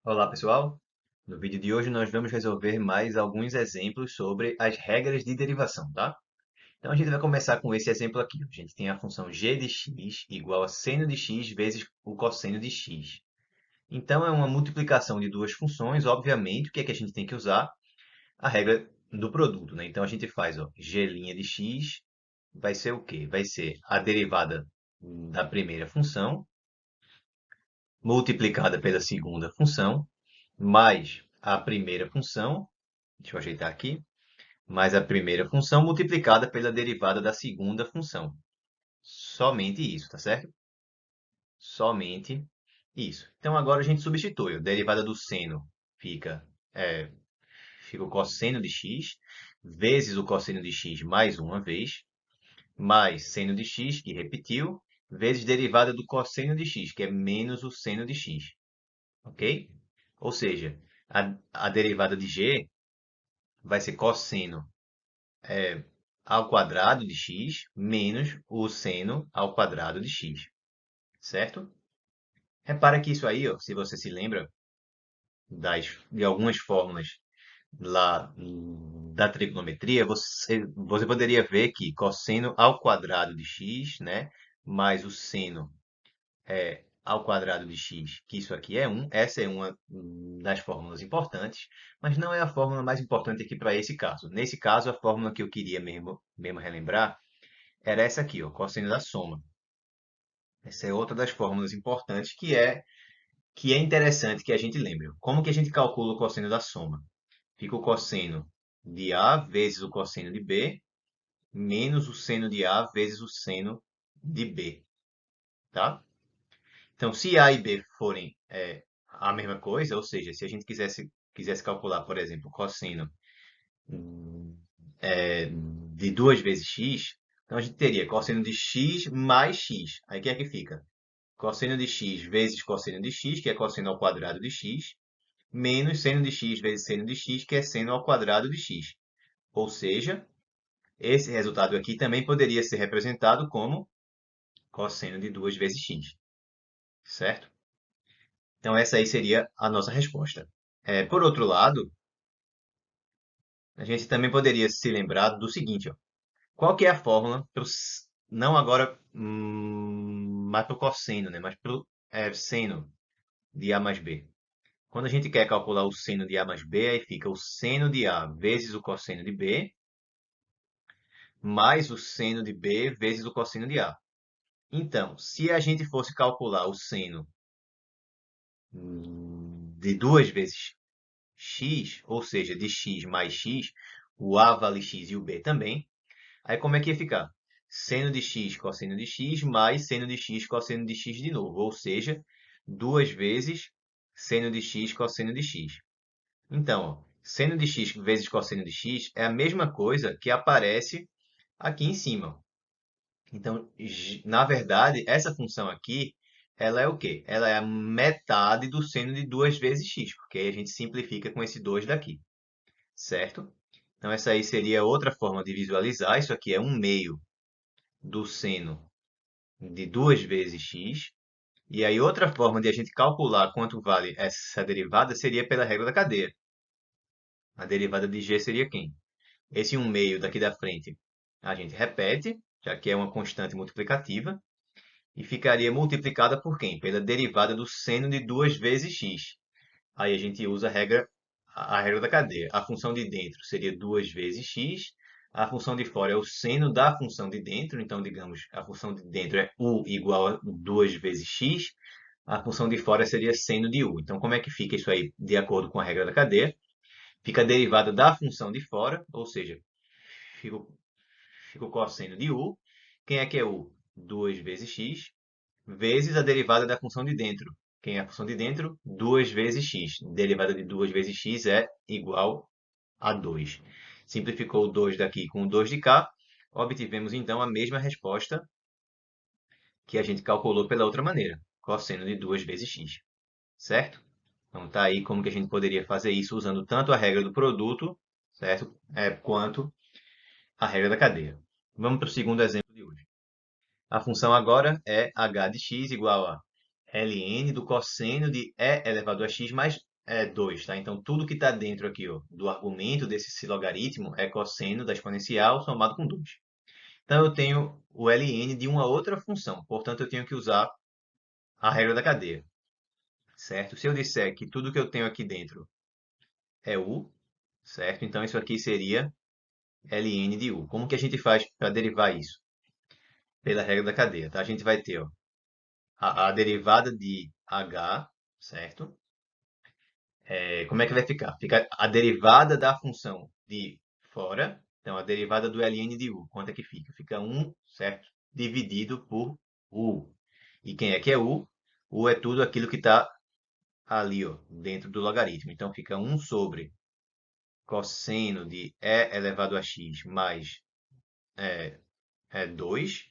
Olá, pessoal! No vídeo de hoje nós vamos resolver mais alguns exemplos sobre as regras de derivação, tá? Então a gente vai começar com esse exemplo aqui. A gente tem a função g de x igual a seno de x vezes o cosseno de x. Então é uma multiplicação de duas funções, obviamente, o que é que a gente tem que usar? A regra do produto, né? Então a gente faz, ó, g' de x vai ser o quê? Vai ser a derivada da primeira função multiplicada pela segunda função mais a primeira função, deixa eu ajeitar aqui, mais a primeira função multiplicada pela derivada da segunda função. Somente isso, tá certo? Somente isso. Então agora a gente substitui. A derivada do seno fica, fica o cosseno de x, vezes o cosseno de x mais uma vez, mais seno de x, que repetiu, vezes derivada do cosseno de x, que é menos o seno de x. Ok? Ou seja, a derivada de g vai ser cosseno ao quadrado de x menos o seno ao quadrado de x, certo? Repara que isso aí, ó, se você se lembra de algumas fórmulas lá da trigonometria, você poderia ver que cosseno ao quadrado de x, né, mais o seno ao quadrado de x, que isso aqui é 1. Essa é uma das fórmulas importantes, mas não é a fórmula mais importante aqui para esse caso. Nesse caso, a fórmula que eu queria mesmo relembrar era essa aqui, ó, cosseno da soma. Essa é outra das fórmulas importantes que é interessante que a gente lembre. Como que a gente calcula o cosseno da soma? Fica o cosseno de A vezes o cosseno de B, menos o seno de A vezes o seno de B, tá? Então, se A e B forem a mesma coisa, ou seja, se a gente quisesse calcular, por exemplo, o cosseno de 2 vezes x, então a gente teria cosseno de x mais x. Aí o que é que fica? Cosseno de x vezes cosseno de x, que é cosseno ao quadrado de x, menos seno de x vezes seno de x, que é seno ao quadrado de x. Ou seja, esse resultado aqui também poderia ser representado como cosseno de 2 vezes x, certo? Então, essa aí seria a nossa resposta. Por outro lado, a gente também poderia se lembrar do seguinte, ó. Qual que é a fórmula, não agora mais para o cosseno, né, mas para o seno de A mais B? Quando a gente quer calcular o seno de A mais B, aí fica o seno de A vezes o cosseno de B, mais o seno de B vezes o cosseno de A. Então, se a gente fosse calcular o seno de 2 vezes x, ou seja, de x mais x, o A vale x e o B também, aí como é que ia ficar? Seno de x cosseno de x mais seno de x cosseno de x de novo, ou seja, 2 vezes seno de x cosseno de x. Então, ó, seno de x vezes cosseno de x é a mesma coisa que aparece aqui em cima. Então, na verdade, essa função aqui, ela é o quê? Ela é a metade do seno de 2 vezes x, porque aí a gente simplifica com esse 2 daqui, certo? Então, essa aí seria outra forma de visualizar. Isso aqui é 1/2 do seno de 2 vezes x. E aí, outra forma de a gente calcular quanto vale essa derivada seria pela regra da cadeia. A derivada de g seria quem? Esse 1/2 daqui da frente a gente repete, já que é uma constante multiplicativa, e ficaria multiplicada por quem? Pela derivada do seno de 2 vezes x. Aí a gente usa a regra da cadeia. A função de dentro seria 2 vezes x, a função de fora é o seno da função de dentro, então, digamos, a função de dentro é u igual a 2 vezes x, a função de fora seria seno de u. Então, como é que fica isso aí de acordo com a regra da cadeia? Fica a derivada da função de fora, ou seja, fica o cosseno de u. Quem é que é u? 2 vezes x, vezes a derivada da função de dentro. Quem é a função de dentro? 2 vezes x. Derivada de 2 vezes x é igual a 2. Simplificou o 2 daqui com o 2 de cá. Obtivemos, então, a mesma resposta que a gente calculou pela outra maneira. Cosseno de 2 vezes x. Certo? Então, tá aí como que a gente poderia fazer isso usando tanto a regra do produto, certo? Quanto a regra da cadeia. Vamos para o segundo exemplo de hoje. A função agora é h de x igual a ln do cosseno de e elevado a x mais é 2, tá? Então, tudo que está dentro aqui, ó, do argumento desse logaritmo é cosseno da exponencial somado com 2. Então, eu tenho o ln de uma outra função. Portanto, eu tenho que usar a regra da cadeia, certo? Se eu disser que tudo que eu tenho aqui dentro é u, certo? Então, isso aqui seria ln de u. Como que a gente faz para derivar isso? Pela regra da cadeia, tá? A gente vai ter, ó, a derivada de h, certo? Como é que vai ficar? Fica a derivada da função de fora, então a derivada do ln de u. Quanto é que fica? Fica 1, certo? Dividido por u. E quem é que é u? U é tudo aquilo que está ali, ó, dentro do logaritmo. Então fica 1 sobre cosseno de e elevado a x mais 2,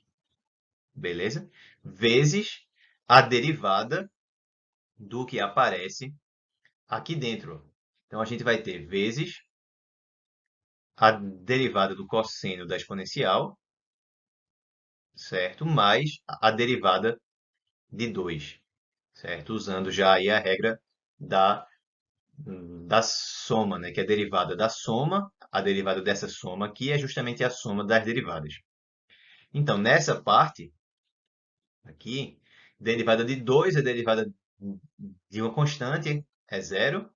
beleza? Vezes a derivada do que aparece aqui dentro. Então a gente vai ter vezes a derivada do cosseno da exponencial, certo? Mais a derivada de 2, certo? Usando já aí a regra da, da soma, né? Que é a derivada da soma, a derivada dessa soma aqui é justamente a soma das derivadas. Então, nessa parte aqui, derivada de 2 é derivada de uma constante, é zero,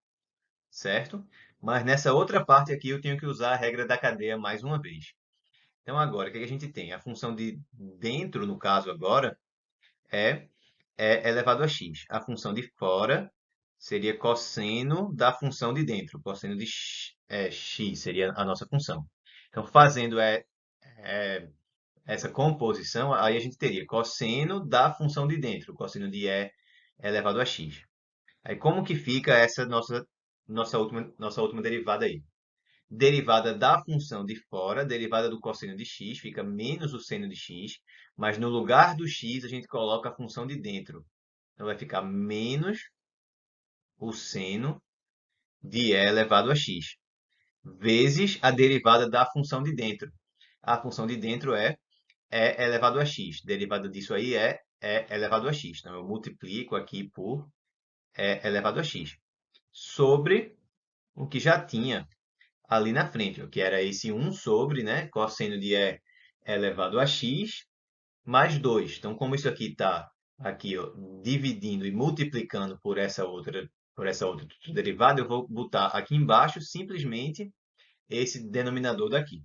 certo? Mas nessa outra parte aqui eu tenho que usar a regra da cadeia mais uma vez. Então, agora, o que a gente tem? A função de dentro, no caso agora, é, é elevado a x. A função de fora seria cosseno da função de dentro. Cosseno de x seria a nossa função. Então, fazendo essa composição, aí a gente teria cosseno da função de dentro. Cosseno de e elevado a x. Aí, como que fica essa nossa última derivada aí? Derivada da função de fora, derivada do cosseno de x, fica menos o seno de x, mas no lugar do x a gente coloca a função de dentro. Então vai ficar menos o seno de e elevado a x, vezes a derivada da função de dentro. A função de dentro é e elevado a x. Derivada disso aí é e elevado a x. Então eu multiplico aqui por e elevado a x sobre o que já tinha ali na frente, ó, que era esse 1 sobre, né, cosseno de e elevado a x mais 2. Então, como isso aqui está aqui, ó, dividindo e multiplicando por essa outra derivada, eu vou botar aqui embaixo simplesmente esse denominador daqui.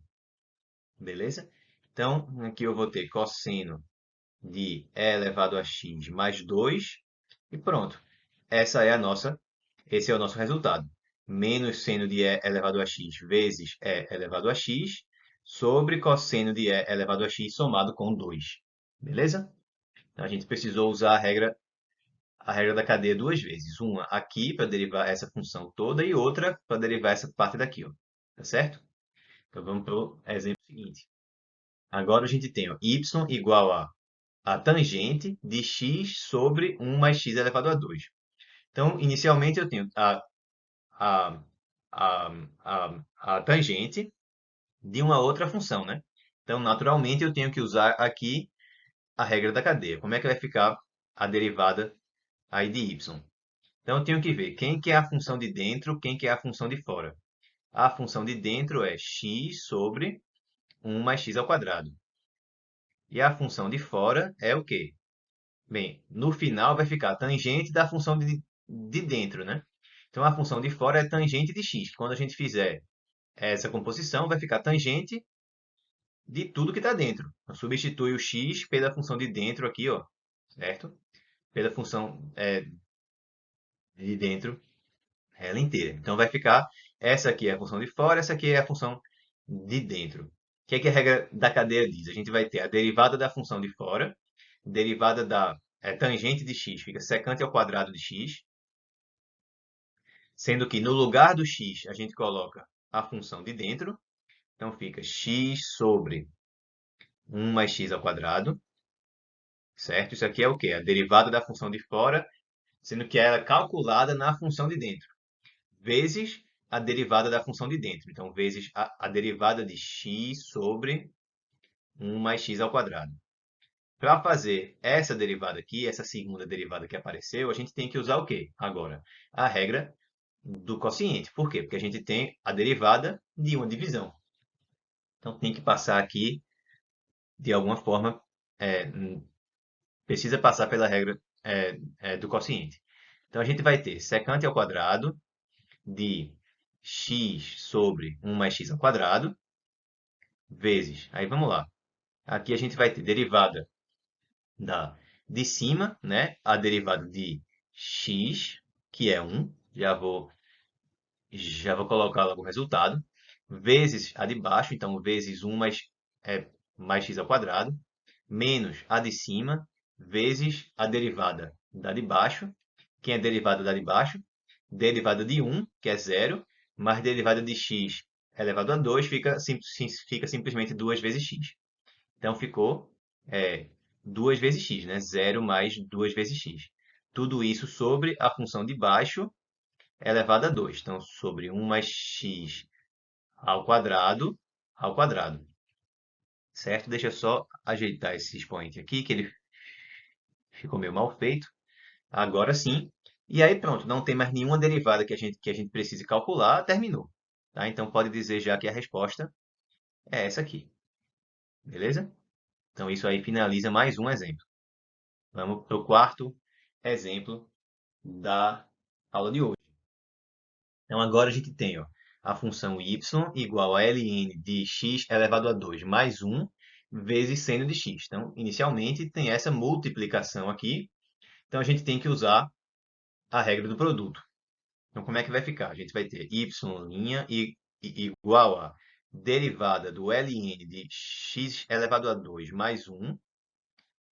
Beleza? Então, aqui eu vou ter cosseno de e elevado a x mais 2 e pronto. Esse é o nosso resultado. Menos seno de e elevado a x vezes e elevado a x sobre cosseno de e elevado a x somado com 2. Beleza? Então, a gente precisou usar a regra da cadeia duas vezes. Uma aqui para derivar essa função toda e outra para derivar essa parte daqui. Ó. Tá certo? Então, vamos para o exemplo seguinte. Agora a gente tem ó, y igual a tangente de x sobre 1 mais x elevado a 2. Então, inicialmente eu tenho a, a, a tangente de uma outra função, né? Então, naturalmente, eu tenho que usar aqui a regra da cadeia. Como é que vai ficar a derivada aí de y? Então, eu tenho que ver quem que é a função de dentro, quem que é a função de fora. A função de dentro é x sobre 1 mais x ao quadrado. E a função de fora é o quê? Bem, no final vai ficar a tangente da função de dentro, né? Então, a função de fora é tangente de x. Quando a gente fizer essa composição, vai ficar tangente de tudo que está dentro. Então, substitui o x pela função de dentro aqui, ó, certo? Pela função de dentro, ela inteira. Então, vai ficar, essa aqui é a função de fora, essa aqui é a função de dentro. O que é que a regra da cadeia diz? A gente vai ter a derivada da função de fora, derivada da tangente de x, fica secante ao quadrado de x, sendo que no lugar do x a gente coloca a função de dentro, então fica x sobre 1 mais x ao quadrado, certo? Isso aqui é o quê? A derivada da função de fora, sendo que ela é calculada na função de dentro, vezes a derivada da função de dentro. Então, vezes a derivada de x sobre 1 mais x ao quadrado. Para fazer essa derivada aqui, essa segunda derivada que apareceu, a gente tem que usar o quê? Agora, a regra do quociente. Por quê? Porque a gente tem a derivada de uma divisão. Então tem que passar aqui, de alguma forma, é, precisa passar pela regra do quociente. Então a gente vai ter secante ao quadrado de x sobre 1 mais x ao quadrado, vezes, aí vamos lá, aqui a gente vai ter derivada de cima, né, a derivada de x, que é 1, já vou colocar logo o resultado, vezes a de baixo, então vezes 1 mais x ao quadrado, menos a de cima, vezes a derivada da de baixo. Quem é derivada da de baixo? Derivada de 1, que é zero, mais derivada de x elevado a 2 fica simplesmente 2 vezes x. Então ficou 2 vezes x, né? Zero mais 2 vezes x. Tudo isso sobre a função de baixo elevado a 2. Então, sobre 1 mais x ao quadrado. Certo? Deixa eu só ajeitar esse expoente aqui, que ele ficou meio mal feito. Agora sim. E aí pronto, não tem mais nenhuma derivada que a gente precise calcular, terminou. Tá? Então pode dizer já que a resposta é essa aqui. Beleza? Então isso aí finaliza mais um exemplo. Vamos para o quarto exemplo da aula de hoje. Então agora a gente tem a função y igual a ln de x elevado a 2 mais 1 vezes seno de x. Então, inicialmente tem essa multiplicação aqui. Então a gente tem que usar a regra do produto. Então, como é que vai ficar? A gente vai ter y' igual a derivada do ln de x elevado a 2 mais 1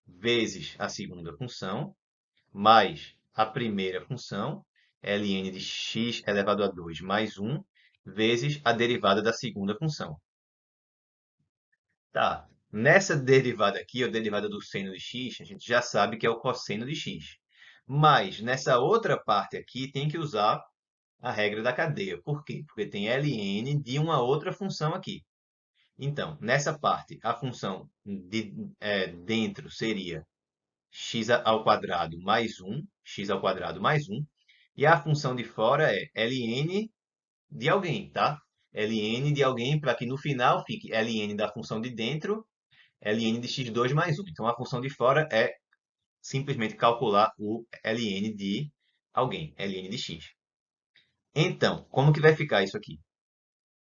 vezes a segunda função, mais a primeira função, ln de x elevado a 2 mais 1 vezes a derivada da segunda função. Tá. Nessa derivada aqui, a derivada do seno de x, a gente já sabe que é o cosseno de x. Mas nessa outra parte aqui, tem que usar a regra da cadeia. Por quê? Porque tem ln de uma outra função aqui. Então, nessa parte, a função dentro seria x ao quadrado mais 1, x ao quadrado mais 1. E a função de fora é ln de alguém, tá? ln de alguém para que no final fique ln da função de dentro, ln de x2 mais 1. Então, a função de fora é simplesmente calcular o ln de alguém, ln de x. Então, como que vai ficar isso aqui?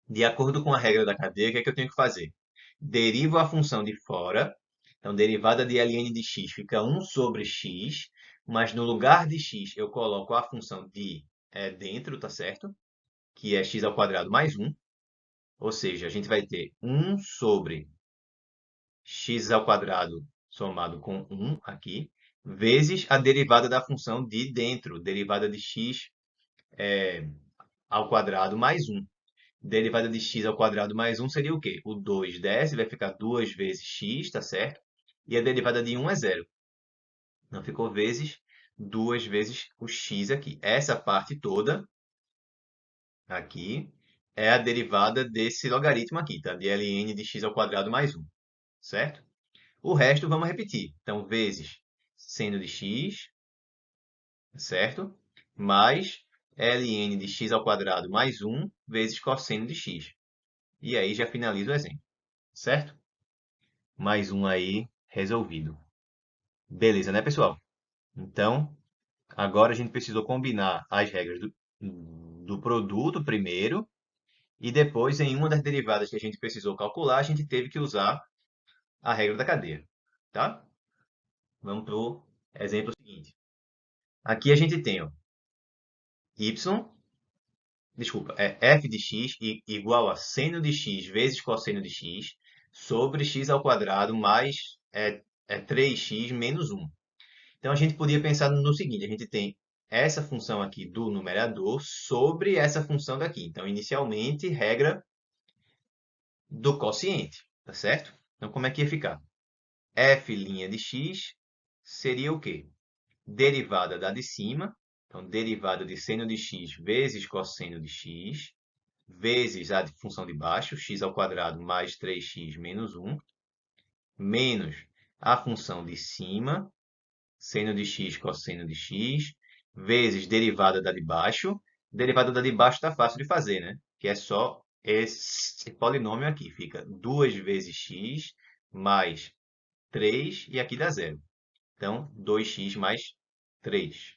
De acordo com a regra da cadeia, o que é que eu tenho que fazer? Derivo a função de fora. Então, derivada de ln de x fica 1 sobre x, mas no lugar de x eu coloco a função de dentro, tá certo? Que é x ao quadrado mais 1. Ou seja, a gente vai ter 1 sobre x ao quadrado somado com 1 aqui, vezes a derivada da função de dentro, derivada de x ao quadrado mais 1. Derivada de x ao quadrado mais 1 seria o quê? O 2 desce, vai ficar 2 vezes x, tá certo? E a derivada de 1 é zero. Então, ficou vezes 2 vezes o x aqui. Essa parte toda aqui é a derivada desse logaritmo aqui, tá? De ln de x ao quadrado mais 1, certo? O resto vamos repetir. Então, vezes seno de x, certo? Mais ln de x ao quadrado mais 1 vezes cosseno de x. E aí já finaliza o exemplo, certo? Mais um aí resolvido. Beleza, né, pessoal? Então, agora a gente precisou combinar as regras do produto primeiro, e depois, em uma das derivadas que a gente precisou calcular, a gente teve que usar a regra da cadeia, tá? Vamos para o exemplo seguinte. Aqui a gente tem y, desculpa, f de x igual a seno de x vezes cosseno de x sobre x ao quadrado mais 3x menos 1. Então, a gente podia pensar no seguinte, a gente tem essa função aqui do numerador sobre essa função daqui. Então, inicialmente, regra do quociente, tá certo? Então, como é que ia ficar? F' de x seria o quê? Derivada da de cima, então, derivada de seno de x vezes cosseno de x, vezes a função de baixo, x ao quadrado mais 3x menos 1, menos a função de cima, seno de x cosseno de x, vezes derivada da de baixo, Derivada da de baixo está fácil de fazer, né? Que é só esse polinômio aqui. Fica 2 vezes x mais 3 e aqui dá zero. Então, 2x mais 3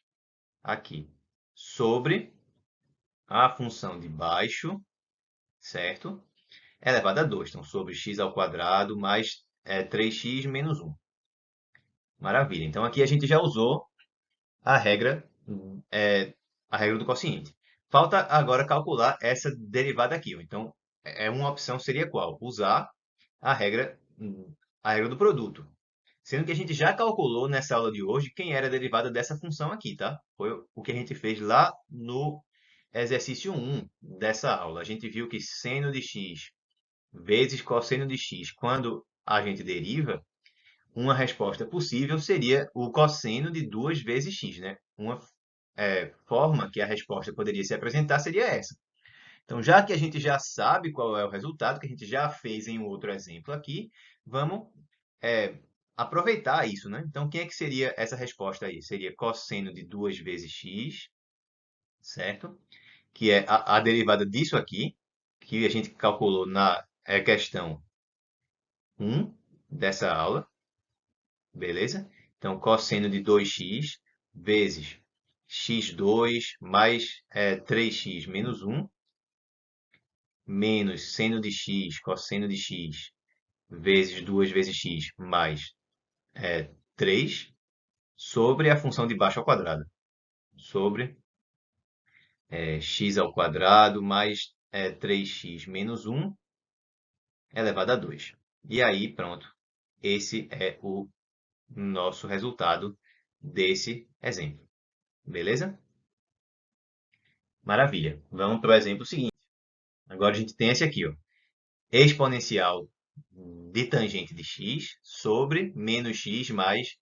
aqui. Sobre a função de baixo, certo? Elevado a 2. Então, sobre x ao quadrado mais 3x menos 1. Maravilha. Então, aqui a gente já usou a regra, é, a regra do quociente. Falta agora calcular essa derivada aqui. Então, uma opção seria qual? Usar a regra, a regra do produto. Sendo que a gente já calculou nessa aula de hoje quem era a derivada dessa função aqui, tá? Foi o que a gente fez lá no exercício 1 dessa aula. A gente viu que seno de x vezes cosseno de x, quando a gente deriva, uma resposta possível seria o cosseno de 2 vezes x, né? Uma forma que a resposta poderia se apresentar seria essa. Então, já que a gente já sabe qual é o resultado, que a gente já fez em um outro exemplo aqui, vamos aproveitar isso, né? Então, quem é que seria essa resposta aí? Seria cosseno de 2 vezes x, certo? Que é a derivada disso aqui, que a gente calculou na questão 1 dessa aula, beleza? Então, cosseno de 2x vezes x2 mais 3x menos 1, menos seno de x, cosseno de x, vezes 2 vezes x mais 3, sobre a função de baixo ao quadrado. Sobre x ao quadrado mais 3x menos 1 elevado a 2. E aí, pronto. Esse é o nosso resultado desse exemplo. Beleza? Maravilha. Vamos para o exemplo seguinte. Agora a gente tem esse aqui, ó. Exponencial de tangente de x sobre menos x mais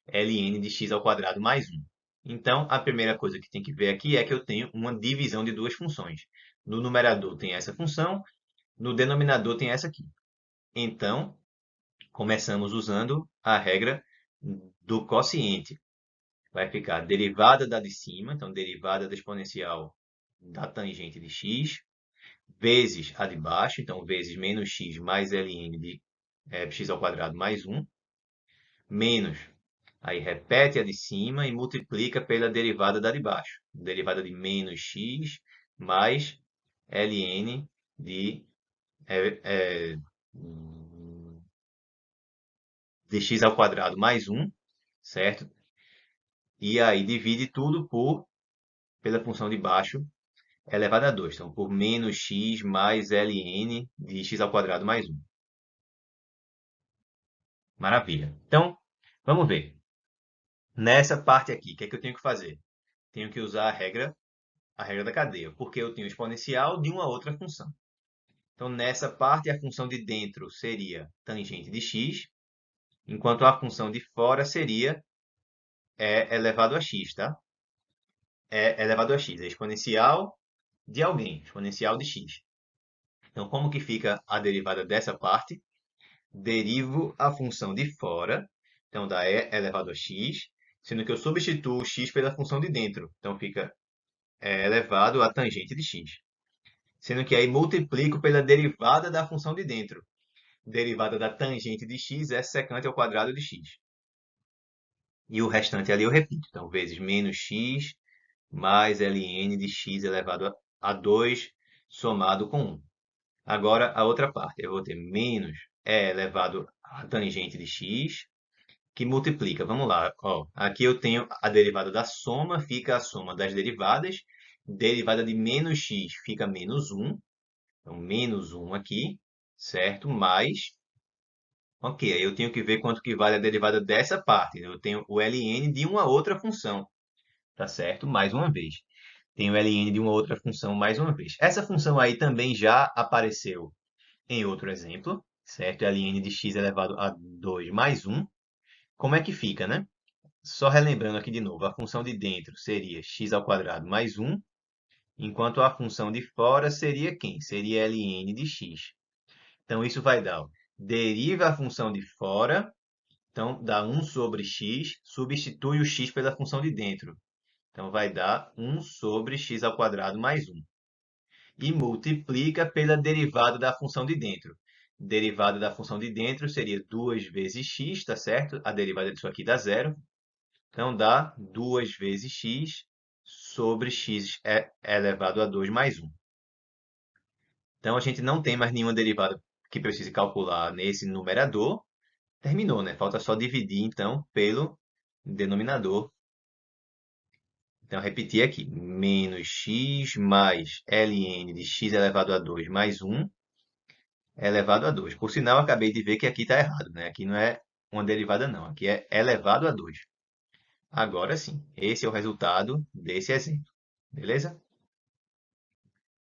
ln de x ao quadrado mais 1. Então, a primeira coisa que tem que ver aqui é que eu tenho uma divisão de duas funções. No numerador tem essa função, no denominador tem essa aqui. Então, começamos usando a regra do quociente. Vai ficar derivada da de cima, então derivada da exponencial da tangente de x, vezes a de baixo, então vezes menos x mais ln de x ao quadrado mais 1, menos, aí repete a de cima e multiplica pela derivada da de baixo. Derivada de menos x mais ln de, de x ao quadrado mais 1, certo? E aí divide tudo pela função de baixo elevado a 2. Então, por menos x mais ln de x ao quadrado mais 1. Maravilha. Então, vamos ver. Nessa parte aqui, o que é que eu tenho que fazer? Tenho que usar a regra da cadeia, porque eu tenho exponencial de uma outra função. Então, nessa parte, a função de dentro seria tangente de x, enquanto a função de fora seria elevado a x, tá? Elevado a x, é exponencial de alguém, exponencial de x. Então, como que fica a derivada dessa parte? Derivo a função de fora, então dá e elevado a x, sendo que eu substituo o x pela função de dentro. Então, fica elevado a tangente de x. Sendo que aí multiplico pela derivada da função de dentro. Derivada da tangente de x é secante ao quadrado de x. E o restante ali eu repito. Então, vezes menos x mais ln de x elevado a 2 somado com 1. Agora, a outra parte. Eu vou ter menos e elevado a tangente de x, que multiplica. Vamos lá. Ó, aqui eu tenho a derivada da soma, fica a soma das derivadas. Derivada de menos x fica menos 1. Então, menos 1 aqui, certo? Mais, ok, aí eu tenho que ver quanto que vale a derivada dessa parte. Eu tenho o ln de uma outra função, tá certo? Mais uma vez. Tenho o ln de uma outra função mais uma vez. Essa função aí também já apareceu em outro exemplo, certo? ln de x elevado a 2 mais 1. Como é que fica, né? Só relembrando aqui de novo, a função de dentro seria x ao quadrado mais 1, enquanto a função de fora seria quem? Seria ln de x. Então, isso vai dar, ó, deriva a função de fora, então dá 1 sobre x, substitui o x pela função de dentro. Então, vai dar 1 sobre x ao quadrado mais 1. E multiplica pela derivada da função de dentro. Derivada da função de dentro seria 2 vezes x, tá certo? A derivada disso aqui dá zero. Então, dá 2 vezes x sobre x elevado a 2 mais 1. Então, a gente não tem mais nenhuma derivada que precise calcular nesse numerador. Terminou, né? Falta só dividir, então, pelo denominador. Então, repetir aqui. Menos x mais ln de x elevado a 2 mais 1 elevado a 2. Por sinal, acabei de ver que aqui está errado, né? Aqui não é uma derivada, não. Aqui é elevado a 2. Agora sim, esse é o resultado desse exemplo. Beleza?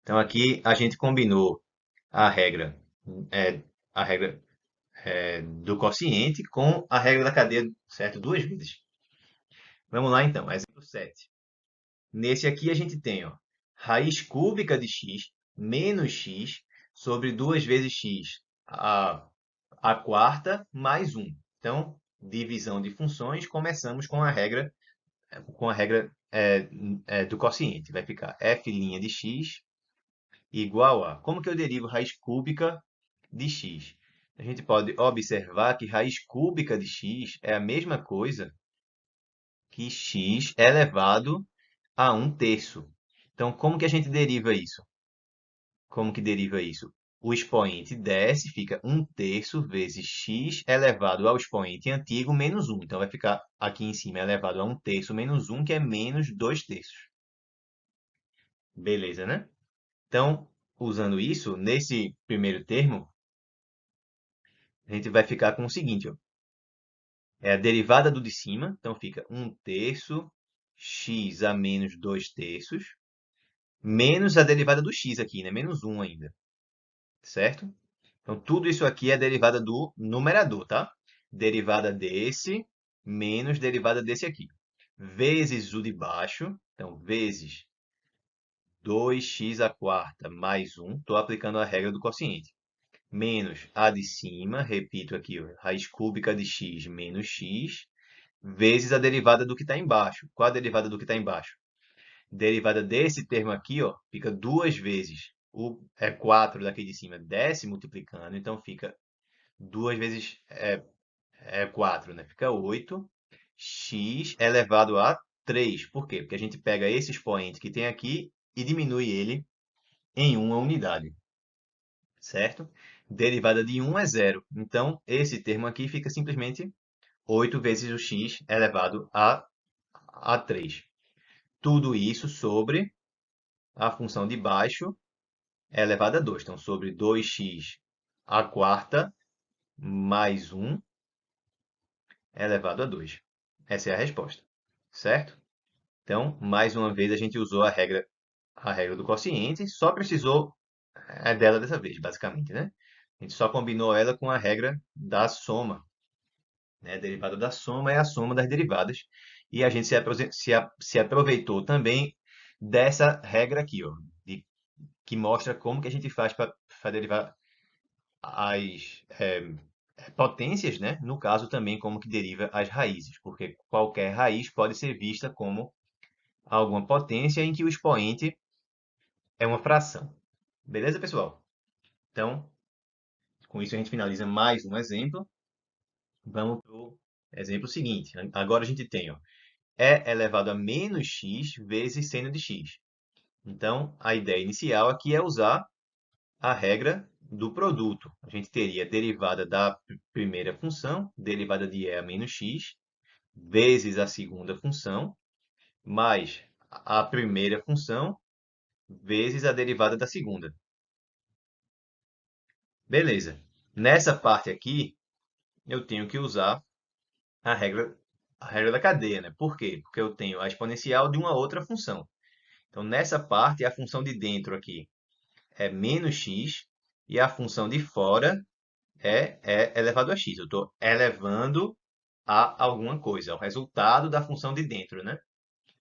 Então, aqui a gente combinou a regra, é, a regra do quociente com a regra da cadeia, certo? Duas vezes. Vamos lá, então. Exemplo 7. Nesse aqui a gente tem, ó, raiz cúbica de x menos x sobre 2 vezes x a quarta mais 1. Então, divisão de funções, começamos com a regra do quociente. Vai ficar f' de x igual a... Como que eu derivo raiz cúbica de x? A gente pode observar que raiz cúbica de x é a mesma coisa que x elevado a 1/3. Então, como que a gente deriva isso? Como que deriva isso? O expoente desce, fica 1/3 vezes x elevado ao expoente antigo menos 1. Então, vai ficar aqui em cima elevado a 1/3 menos 1, que é menos 2/3. Beleza, né? Então, usando isso, nesse primeiro termo, a gente vai ficar com o seguinte, ó. É a derivada do de cima, então fica 1/3 x a menos 2/3, menos a derivada do x aqui, né? Menos 1 ainda, certo? Então, tudo isso aqui é derivada do numerador, tá? Derivada desse menos derivada desse aqui. Vezes o de baixo, então, vezes 2x à quarta mais 1. Estou aplicando a regra do quociente. Menos a de cima, repito aqui, ó, raiz cúbica de x menos x, vezes a derivada do que está embaixo. Qual a derivada do que está embaixo? Derivada desse termo aqui, ó, fica duas vezes o 4 daqui de cima desce multiplicando, então fica 2 vezes 4, né? Fica 8. X elevado a 3. Por quê? Porque a gente pega esse expoente que tem aqui e diminui ele em uma unidade, certo? Derivada de 1 é zero. Então, esse termo aqui fica simplesmente 8 vezes o x elevado a 3. Tudo isso sobre a função de baixo elevado a 2. Então, sobre 2x à quarta mais 1 elevado a 2. Essa é a resposta, certo? Então, mais uma vez, a gente usou a regra do quociente, só precisou dela dessa vez, basicamente, né? A gente só combinou ela com a regra da soma, né? A derivada da soma é a soma das derivadas. E a gente se aproveitou também dessa regra aqui, ó, que mostra como que a gente faz para derivar as potências, né? No caso também como que deriva as raízes, porque qualquer raiz pode ser vista como alguma potência em que o expoente é uma fração. Beleza, pessoal? Então, com isso a gente finaliza mais um exemplo. Vamos para o exemplo seguinte. Agora a gente tem, ó, e elevado a menos x vezes seno de x. Então, a ideia inicial aqui é usar a regra do produto. A gente teria a derivada da primeira função, derivada de e a menos x, vezes a segunda função, mais a primeira função, vezes a derivada da segunda. Beleza. Nessa parte aqui, eu tenho que usar a regra da cadeia, né? Por quê? Porque eu tenho a exponencial de uma outra função. Então, nessa parte, a função de dentro aqui é menos x e a função de fora é elevado a x. Eu estou elevando a alguma coisa, o resultado da função de dentro, né?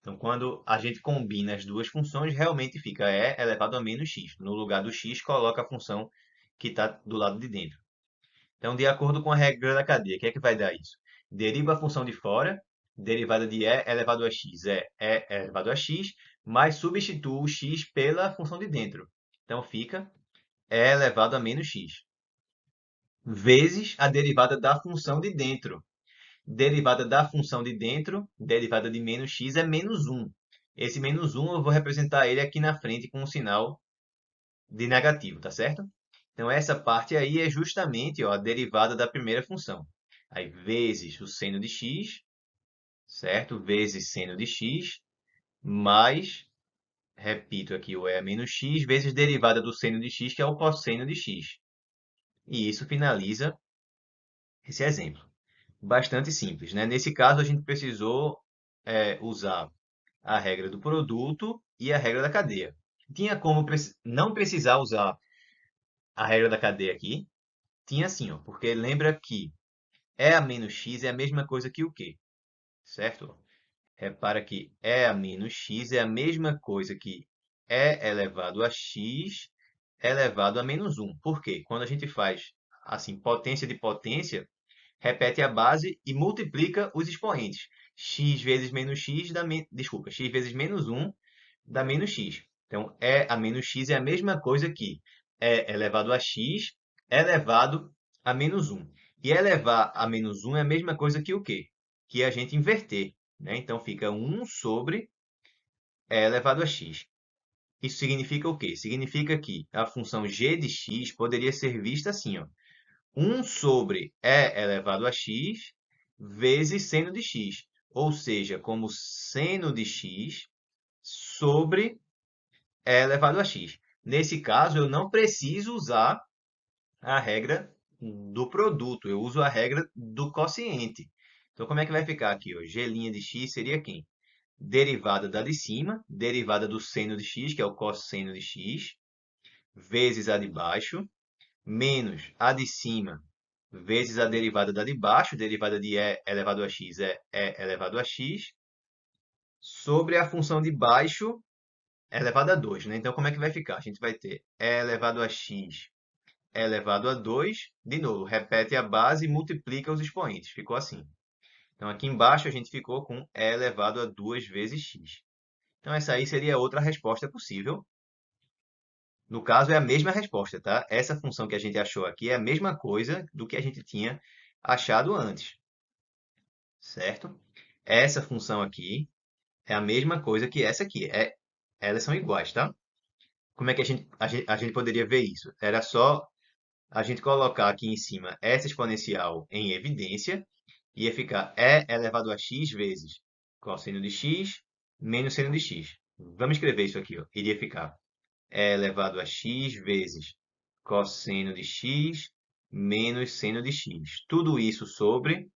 Então, quando a gente combina as duas funções, realmente fica e elevado a menos x. No lugar do x, coloca a função que está do lado de dentro. Então, de acordo com a regra da cadeia, o que é que vai dar isso? Deriva a função de fora, derivada de e elevado a x é e elevado a x, mas substituo o x pela função de dentro. Então fica e elevado a menos x, vezes a derivada da função de dentro. Derivada da função de dentro, derivada de menos x é menos 1. Esse menos 1 eu vou representar ele aqui na frente com um sinal de negativo, tá certo? Então, essa parte aí é justamente ó, a derivada da primeira função. Aí, vezes o seno de x, certo? Vezes seno de x, mais, repito aqui, o e a menos x, vezes derivada do seno de x, que é o cosseno de x. E isso finaliza esse exemplo. Bastante simples, né? Nesse caso, a gente precisou usar a regra do produto e a regra da cadeia. Tinha como não precisar usar a regra da cadeia aqui? Tinha sim, ó, porque lembra que e a menos x é a mesma coisa que o quê? Certo? Repara que e a menos x é a mesma coisa que e elevado a x elevado a menos 1. Por quê? Quando a gente faz assim, potência de potência, repete a base e multiplica os expoentes. X vezes menos x dá desculpa, x vezes menos 1 dá menos x. Então, e a menos x é a mesma coisa que e elevado a x elevado a menos 1. E elevar a menos 1 é a mesma coisa que o quê? Que a gente inverter, né? Então, fica 1 sobre e elevado a x. Isso significa o quê? Significa que a função g de x poderia ser vista assim, ó. 1 sobre e elevado a x vezes seno de x. Ou seja, como seno de x sobre e elevado a x. Nesse caso, eu não preciso usar a regra do produto, eu uso a regra do quociente. Então, como é que vai ficar aqui? Ó? G' de x seria quem? Derivada da de cima, derivada do seno de x, que é o cosseno de x, vezes a de baixo, menos a de cima, vezes a derivada da de baixo, derivada de e elevado a x é e elevado a x, sobre a função de baixo elevado a 2, né? Então, como é que vai ficar? A gente vai ter e elevado a x elevado a 2. De novo, repete a base e multiplica os expoentes. Ficou assim. Então, aqui embaixo a gente ficou com e elevado a 2 vezes x. Então, essa aí seria outra resposta possível. No caso, é a mesma resposta, tá? Essa função que a gente achou aqui é a mesma coisa do que a gente tinha achado antes, certo? Essa função aqui é a mesma coisa que essa aqui. Elas são iguais, tá? Como é que a gente poderia ver isso? Era só a gente colocar aqui em cima essa exponencial em evidência, ia ficar e elevado a x vezes cosseno de x menos seno de x. Vamos escrever isso aqui, ó. Iria ficar e elevado a x vezes cosseno de x menos seno de x. Tudo isso sobre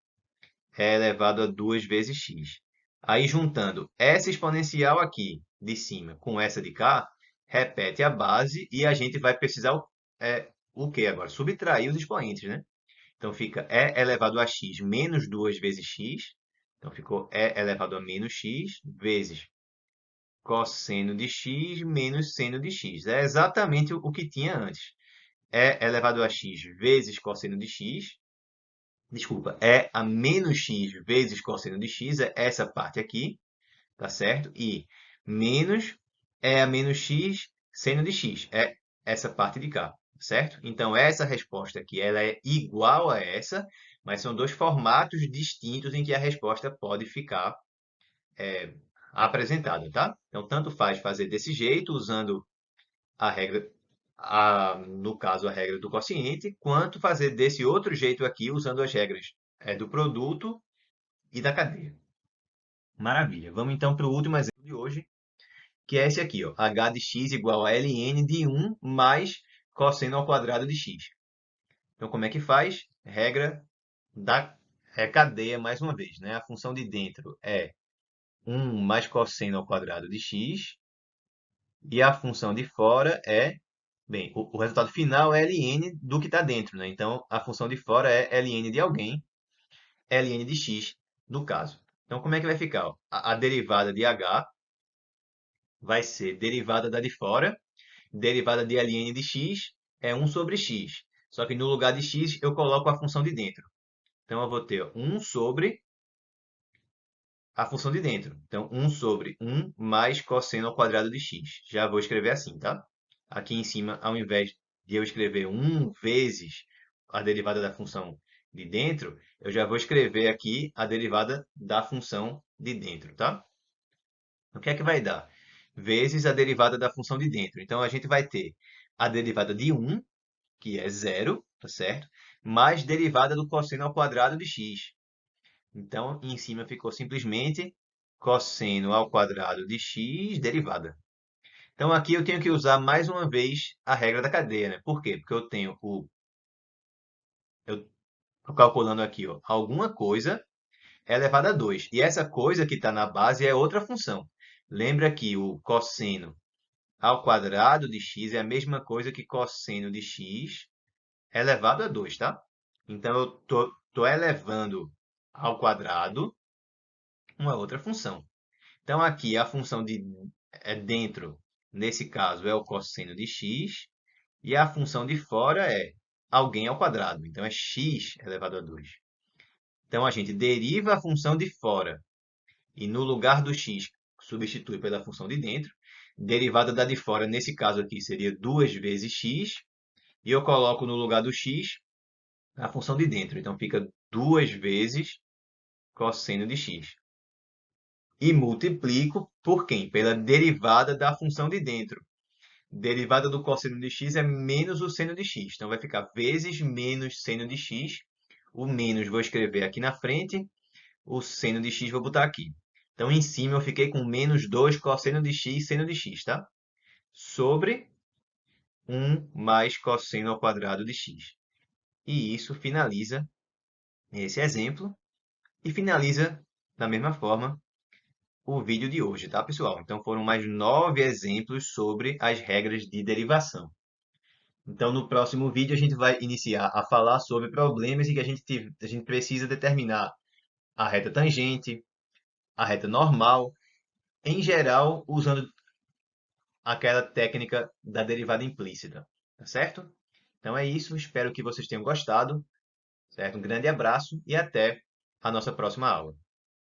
e elevado a 2 vezes x. Aí, juntando essa exponencial aqui de cima com essa de cá, repete a base e a gente vai precisar o que agora? Subtrair os expoentes, né? Então, fica e elevado a x menos 2 vezes x. Então, ficou e elevado a menos x vezes cosseno de x menos seno de x. É exatamente o que tinha antes. E elevado a x vezes cosseno de x. Desculpa, é a menos x vezes cosseno de x, é essa parte aqui, tá certo? E menos é a menos x seno de x, é essa parte de cá, certo? Então, essa resposta aqui, ela é igual a essa, mas são dois formatos distintos em que a resposta pode ficar apresentada, tá? Então, tanto faz fazer desse jeito, usando a regra, no caso, a regra do quociente, quanto fazer desse outro jeito aqui, usando as regras do produto e da cadeia. Maravilha. Vamos então para o último exemplo de hoje, que é esse aqui, ó. H de x igual a ln de 1 mais cosseno ao quadrado de x. Então, como é que faz? Regra da cadeia, mais uma vez, né? A função de dentro é 1 mais cosseno ao quadrado de x, e a função de fora é, bem, o resultado final é ln do que está dentro, né? Então, a função de fora é ln de alguém, ln de x, no caso. Então, como é que vai ficar? Ó? A derivada de h vai ser derivada da de fora, derivada de ln de x é 1 sobre x. Só que no lugar de x eu coloco a função de dentro. Então, eu vou ter 1 sobre a função de dentro. Então, 1 sobre 1 mais cosseno ao quadrado de x. Já vou escrever assim, tá? Aqui em cima, ao invés de eu escrever 1 vezes a derivada da função de dentro, eu já vou escrever aqui a derivada da função de dentro, tá? O que é que vai dar? Vezes a derivada da função de dentro. Então, a gente vai ter a derivada de 1, que é zero, tá certo? Mais derivada do cosseno ao quadrado de x. Então, em cima ficou simplesmente cosseno ao quadrado de x derivada. Então, aqui eu tenho que usar mais uma vez a regra da cadeia, né? Por quê? Porque eu estou calculando aqui, ó, alguma coisa é elevado a 2. E essa coisa que está na base é outra função. Lembra que o cosseno ao quadrado de x é a mesma coisa que cosseno de x elevado a 2, tá? Então, eu estou elevando ao quadrado uma outra função. Então, aqui a função de dentro, nesse caso, é o cosseno de x, e a função de fora é alguém ao quadrado. Então, é x elevado a 2. Então, a gente deriva a função de fora e, no lugar do x, substitui pela função de dentro. Derivada da de fora, nesse caso aqui, seria 2 vezes x, e eu coloco no lugar do x a função de dentro. Então, fica 2 vezes cosseno de x. E multiplico por quem? Pela derivada da função de dentro. Derivada do cosseno de x é menos o seno de x. Então, vai ficar vezes menos seno de x. O menos vou escrever aqui na frente. O seno de x vou botar aqui. Então, em cima eu fiquei com menos 2 cosseno de x seno de x, tá? Sobre 1 mais cosseno ao quadrado de x. E isso finaliza esse exemplo. E finaliza, da mesma forma, o vídeo de hoje, tá, pessoal? Então, foram mais 9 exemplos sobre as regras de derivação. Então, no próximo vídeo, a gente vai iniciar a falar sobre problemas em que a gente precisa determinar a reta tangente, a reta normal, em geral, usando aquela técnica da derivada implícita, tá certo? Então é isso, espero que vocês tenham gostado, certo? Um grande abraço e até a nossa próxima aula.